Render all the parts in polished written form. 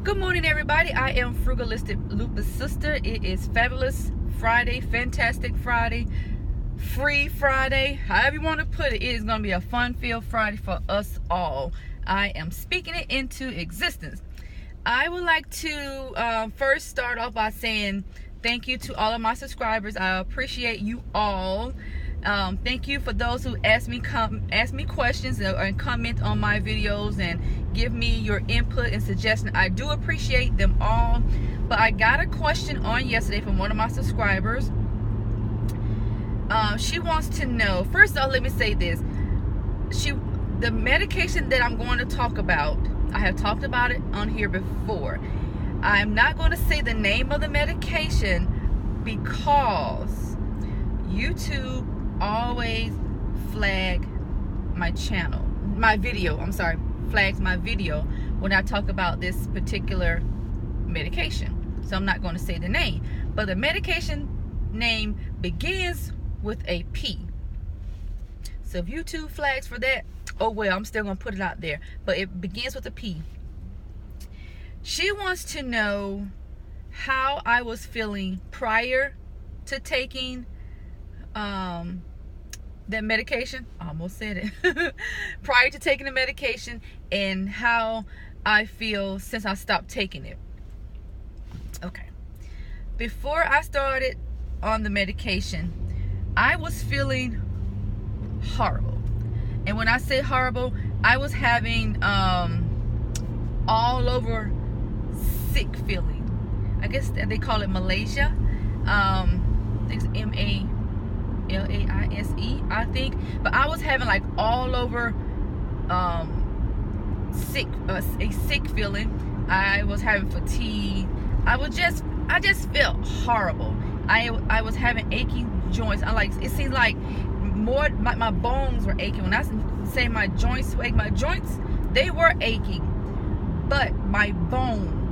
Good morning, everybody. I am Frugalistic Lupus Sister. It is Fabulous Friday, Fantastic Friday, Free Friday, however you want to put it. It is going to be a fun-filled Friday for us all. I am speaking it into existence. I would like to first start off by saying thank you to all of my subscribers. I appreciate you all. Thank you for those who ask me questions and comment on my videos and give me your input and suggestions. I do appreciate them all. But I got a question on yesterday from one of my subscribers. She wants to know, first off, let me say this. The medication that I'm going to talk about, I have talked about it on here before. I'm not going to say the name of the medication because YouTube always flags my video when I talk about this particular medication. So I'm not going to say the name, but the medication name begins with a P. So if YouTube flags for that, oh well, I'm still going to put it out there, but it begins with a P. She wants to know how I was feeling prior to taking that medication. I almost said it. Prior to taking the medication, and how I feel since I stopped taking it. Okay. Before I started on the medication, I was feeling horrible. And when I say horrible, I was having all over sick feeling. I guess they call it Malaysia. I think it's MALAISE, I think. But I was having like all over a sick feeling. I was having fatigue. I just felt horrible. I was having aching joints. It seemed like more my bones were aching. When I say my joints were aching, they were aching, but my bones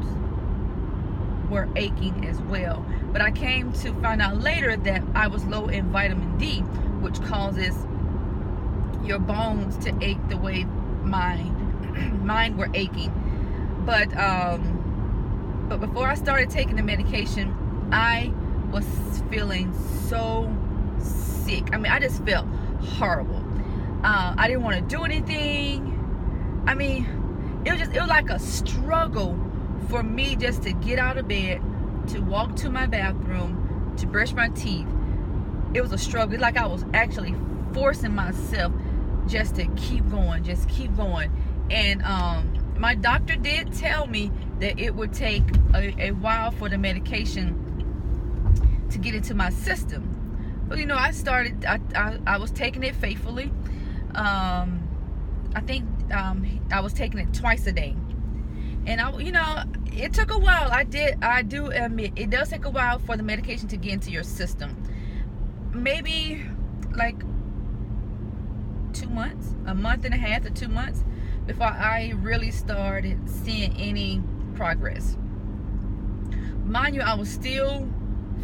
were aching as well. But I came to find out later that I was low in vitamin D, which causes your bones to ache the way mine were aching. But before I started taking the medication, I was feeling so sick. I mean, I just felt horrible. I didn't want to do anything. I mean, it was like a struggle for me just to get out of bed, to walk to my bathroom, to brush my teeth. It was a struggle. It's like I was actually forcing myself just to keep going. And my doctor did tell me that it would take a while for the medication to get into my system. But I was taking it faithfully. I think I was taking it twice a day. And it took a while. I do admit it does take a while for the medication to get into your system. Maybe like 2 months, a month and a half to 2 months before I really started seeing any progress. Mind you, I was still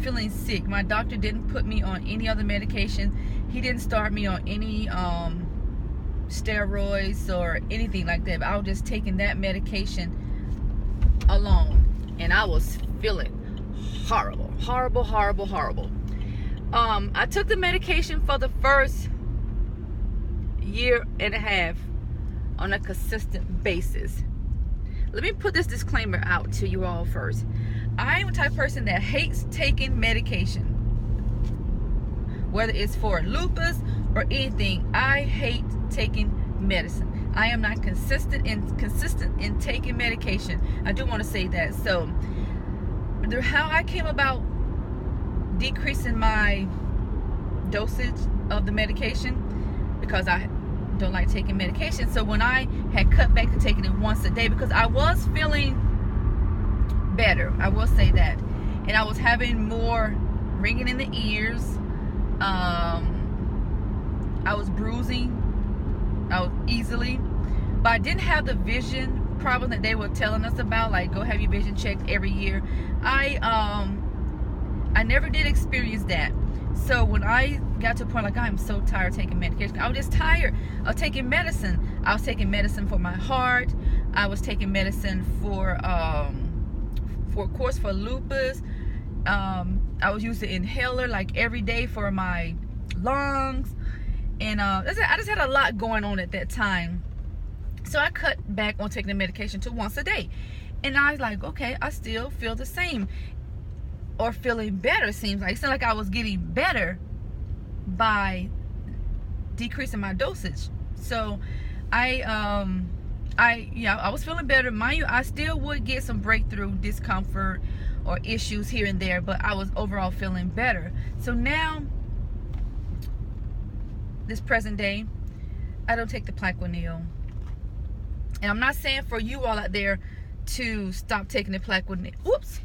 feeling sick. My doctor didn't put me on any other medication. He didn't start me on any steroids or anything like that. But I was just taking that medication alone, and I was feeling horrible. I took the medication for the first year and a half on a consistent basis. Let me put this disclaimer out to you all first. I am the type of person that hates taking medication, whether it's for lupus or anything. I hate taking medicine. I am not consistent in taking medication. I do want to say that. So how I came about decreasing my dosage of the medication, because I don't like taking medication. So when I had cut back to taking it once a day, because I was feeling better, I will say that, and I was having more ringing in the ears. I was bruising easily, but I didn't have the vision problem that they were telling us about, like go have your vision checked every year. I never did experience that. So when I got to a point like I'm so tired of taking medication, I was just tired of taking medicine. I was taking medicine for my heart, I was taking medicine for of course, for lupus. I was using inhaler like every day for my lungs, and I just had a lot going on at that time. So I cut back on taking the medication to once a day, and I was like, okay, I still feel the same, or feeling better. It seems like I was getting better by decreasing my dosage. So I was feeling better. Mind you, I still would get some breakthrough discomfort or issues here and there, but I was overall feeling better. So now, this present day, I don't take the Plaquenil. And I'm not saying for you all out there to stop taking the Plaquenil. Whoops.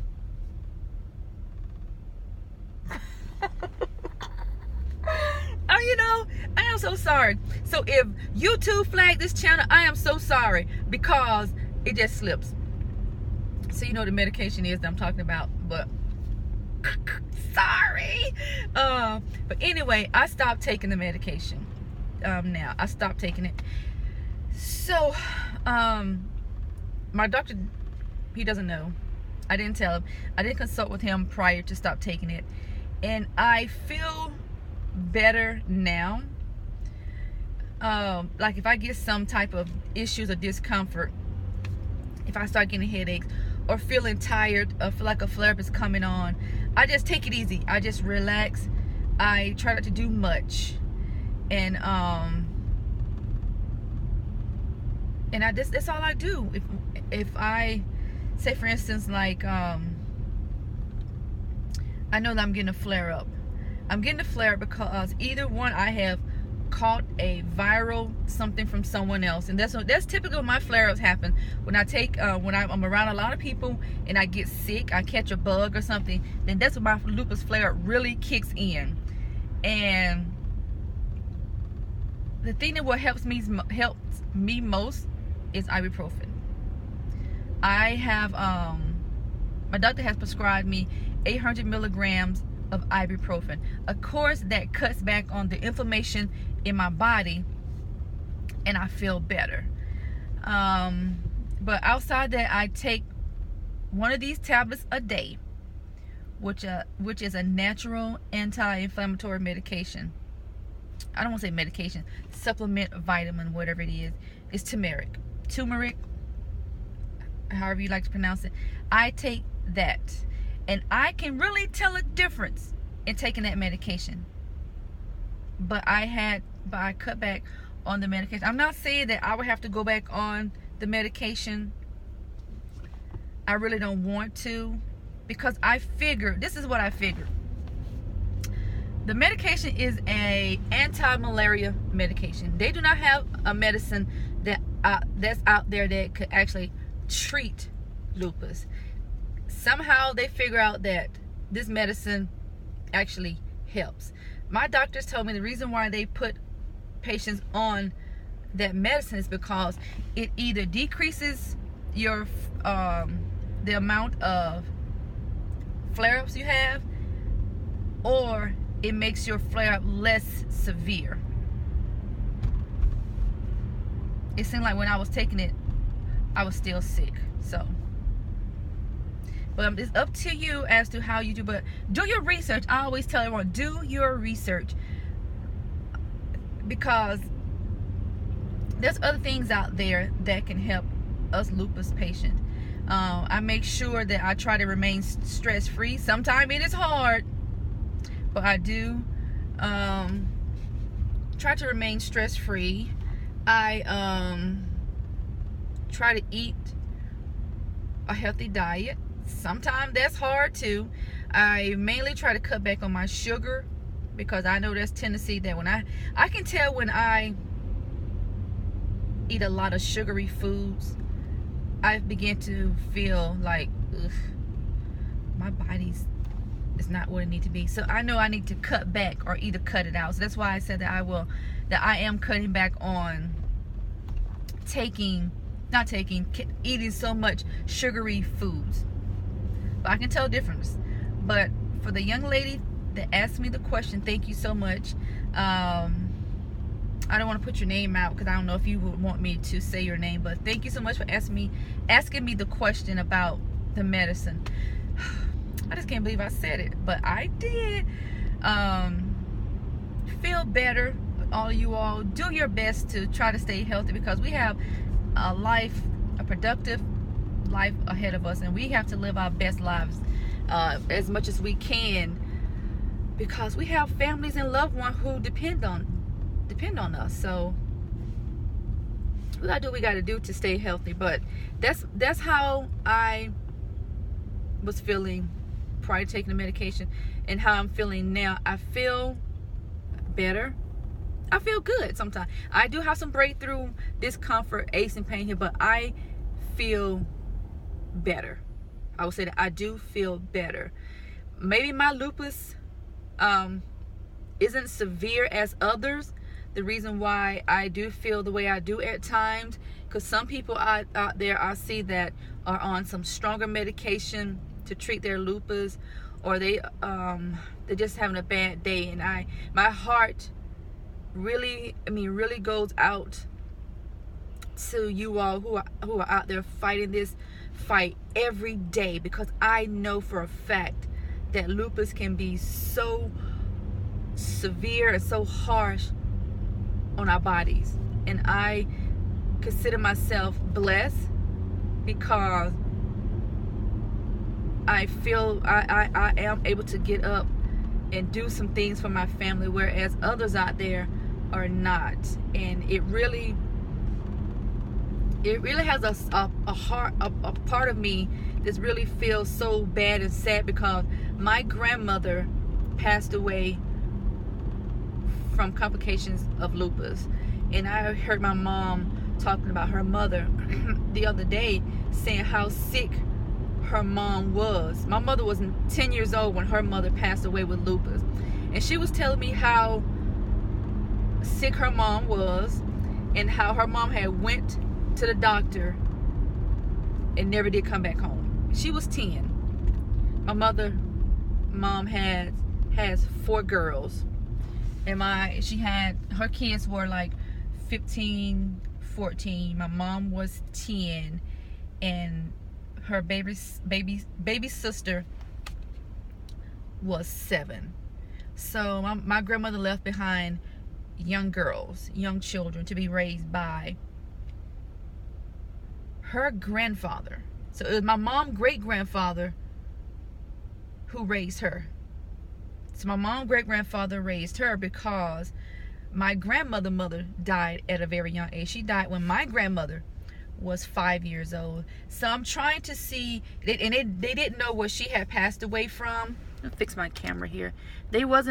I am so sorry. So if YouTube flagged this channel, I am so sorry, because it just slips. So you know the medication is that I'm talking about, but sorry. But anyway, I stopped taking the medication. Now I stopped taking it. So my doctor, he doesn't know. I didn't tell him. I didn't consult with him prior to stop taking it, and I feel better now. Like if I get some type of issues or discomfort, if I start getting headaches or feeling tired or feel like a flare-up is coming on, I just take it easy. I just relax. I try not to do much, and that's all I do. If I say, for instance, like I know that I'm getting a flare-up. I'm getting a flare because either one, I have caught a viral something from someone else, and that's typical. My flare-ups happen when I take when I'm around a lot of people and I get sick. I catch a bug or something, then that's when my lupus flare-up really kicks in. And the thing that what helps me most is ibuprofen. I have my doctor has prescribed me 800 milligrams of ibuprofen. Of course, that cuts back on the inflammation in my body, and I feel better. But outside that, I take one of these tablets a day, which is a natural anti-inflammatory medication. I don't want to say medication, supplement, vitamin, whatever it is. It's turmeric, however you like to pronounce it. I take that, and I can really tell a difference in taking that medication. But I cut back on the medication. I'm not saying that I would have to go back on the medication. I really don't want to, because this is what I figured. The medication is a anti-malaria medication. They do not have a medicine that's out there that could actually treat lupus. Somehow they figure out that this medicine actually helps. My doctors told me the reason why they put patients on that medicine is because it either decreases your the amount of flare-ups you have, or it makes your flare-up less severe. It seemed like when I was taking it, I was still sick. So, but it's up to you as to how you do. But do your research. I always tell everyone, do your research, because there's other things out there that can help us lupus patients. I make sure that I try to remain stress-free. Sometimes it is hard, but I do try to remain stress-free. I try to eat a healthy diet. Sometimes that's hard too. I mainly try to cut back on my sugar, because I know there's tendency that when I can tell when I eat a lot of sugary foods, I begin to feel like, ugh, my body's is not what it needs to be. So I know I need to cut back or either cut it out. So that's why I said that I am cutting back on eating so much sugary foods. But I can tell a difference. But for the young lady that asked me the question, thank you so much. I don't want to put your name out because I don't know if you would want me to say your name, but thank you so much for asking me the question about the medicine. I just can't believe I said it, but I did. Feel better, all of you all. Do your best to try to stay healthy, because we have a productive life ahead of us, and we have to live our best lives as much as we can, because we have families and loved ones who depend on us. So we gotta do what we gotta do to stay healthy. But that's how I was feeling prior to taking the medication, and how I'm feeling now. I feel better. I feel good sometimes. I do have some breakthrough discomfort, aches and pain here, but I feel better. I would say that I do feel better. Maybe my lupus isn't severe as others. The reason why I do feel the way I do at times, because some people out there I see that are on some stronger medication to treat their lupus, or they're just having a bad day, and my heart really goes out to you all who are out there fighting this fight every day, because I know for a fact that lupus can be so severe and so harsh on our bodies. And I consider myself blessed, because I feel I am able to get up and do some things for my family, whereas others out there are not. And it really has a part of me that really feels so bad and sad, because my grandmother passed away from complications of lupus. And I heard my mom talking about her mother the other day, saying how sick her mom was. My mother was 10 years old when her mother passed away with lupus, and she was telling me how sick her mom was, and how her mom had went to the doctor and never did come back home. She was 10. My mom has 4 girls, and her kids were like 15, 14. My mom was 10, and her baby sister was 7. So my grandmother left behind young girls, young children, to be raised by her grandfather. So it was my mom's great-grandfather who raised her. So my mom's great-grandfather raised her, because my mother died at a very young age. She died when my grandmother was 5 years old. So I'm trying to see, and they didn't know what she had passed away from. I'll fix my camera here. They were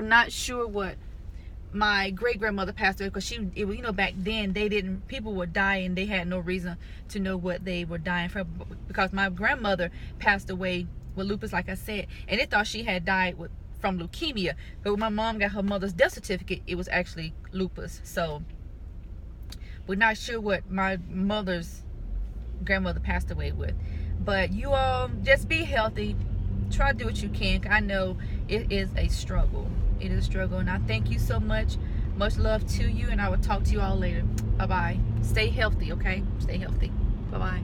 not sure what my great-grandmother passed away, because back then people would die and they had no reason to know what they were dying from, because my grandmother passed away with lupus, like I said, and they thought she had died from leukemia. But when my mom got her mother's death certificate, it was actually lupus. So we're not sure what my mother's grandmother passed away with. But you all just be healthy. Try to do what you can. I know it is a struggle. It is a struggle. And I thank you so much. Much love to you. And I will talk to you all later. Bye-bye. Stay healthy, okay? Stay healthy. Bye-bye.